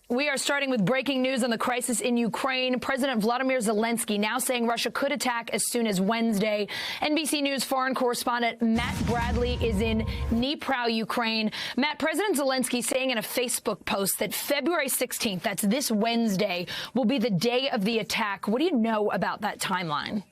We are starting with breaking news on the crisis in Ukraine. President Volodymyr Zelenskyy now saying Russia could attack as soon as Wednesday. NBC News foreign correspondent Matt Bradley is in Dnipro, Ukraine. Matt, President Zelenskyy saying in a Facebook post that February 16th, that's this Wednesday, will be the day of the attack. What do you know about that timeline?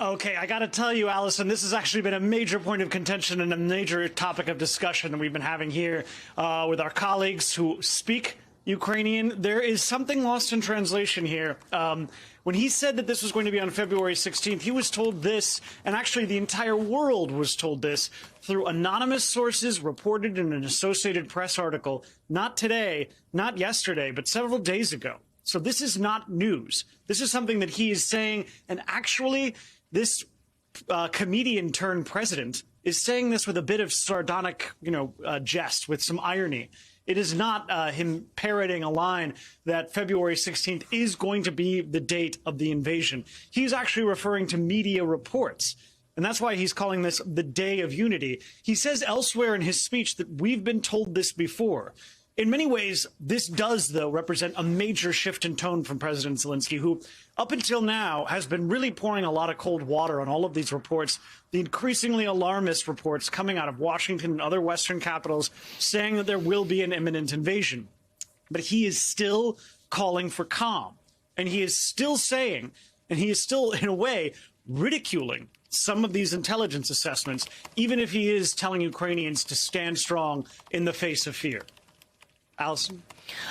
Okay, I got to tell you, Allison, this has actually been a major point of contention and a major topic of discussion that we've been having here with our colleagues who speak Ukrainian. There is something lost in translation here. When he said that this was going to be on February 16th, he was told this, and actually the entire world was told this through anonymous sources reported in an Associated Press article, not today, not yesterday, but several days ago. So this is not news. This is something that he is saying, and actually this comedian turned president is saying this with a bit of sardonic, jest, with some irony. It is not him parroting a line that February 16th is going to be the date of the invasion. He's actually referring to media reports. And that's why he's calling this the Day of Unity. He says elsewhere in his speech that we've been told this before. In many ways, this does, though, represent a major shift in tone from President Zelenskyy, who up until now has been really pouring a lot of cold water on all of these reports, the increasingly alarmist reports coming out of Washington and other Western capitals saying that there will be an imminent invasion. But he is still calling for calm. And he is still saying, and he is still, in a way, ridiculing some of these intelligence assessments, even if he is telling Ukrainians to stand strong in the face of fear. Allison?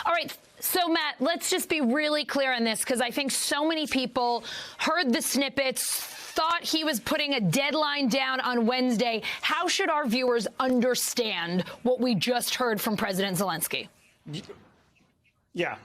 All right. So, Matt, let's just be really clear on this, because I think so many people heard the snippets, thought he was putting a deadline down on Wednesday. How should our viewers understand what we just heard from President Zelenskyy? Yeah.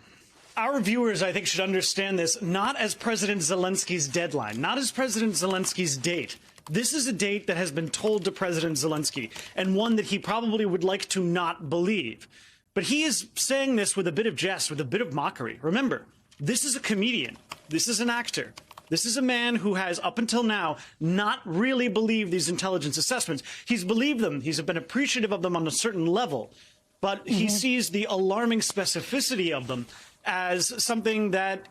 Our viewers, I think, should understand this not as President Zelenskyy's deadline, not as President Zelenskyy's date. This is a date that has been told to President Zelenskyy, and one that he probably would like to not believe. But he is saying this with a bit of jest, with a bit of mockery. Remember, this is a comedian. This is an actor. This is a man who has, up until now, not really believed these intelligence assessments. He's believed them. He's been appreciative of them on a certain level. But he sees the alarming specificity of them as something that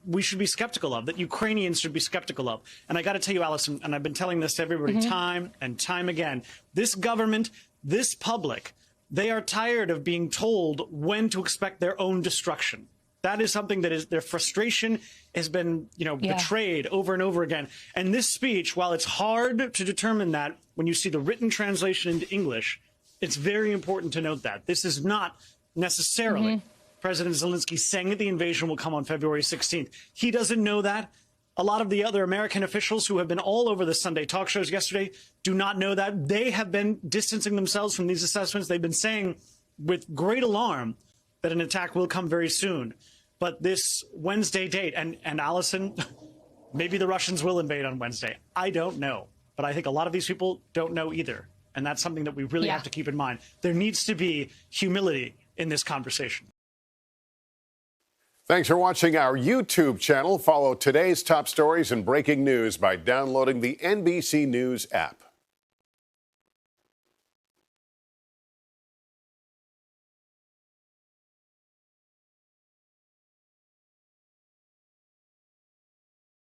we should be skeptical of, that Ukrainians should be skeptical of. And I got to tell you, Allison, and I've been telling this to everybody time and time again, this government, this public, they are tired of being told when to expect their own destruction. That is something that is their frustration has been, betrayed over and over again. And this speech, while it's hard to determine that when you see the written translation into English, it's very important to note that this is not necessarily President Zelenskyy saying that the invasion will come on February 16th. He doesn't know that. A lot of the other American officials who have been all over the Sunday talk shows yesterday do not know that. They have been distancing themselves from these assessments. They've been saying with great alarm that an attack will come very soon. But this Wednesday date, and Allison, maybe the Russians will invade on Wednesday. I don't know. But I think a lot of these people don't know either. And that's something that we really have to keep in mind. There needs to be humility in this conversation. Thanks for watching our YouTube channel. Follow today's top stories and breaking news by downloading the NBC News app.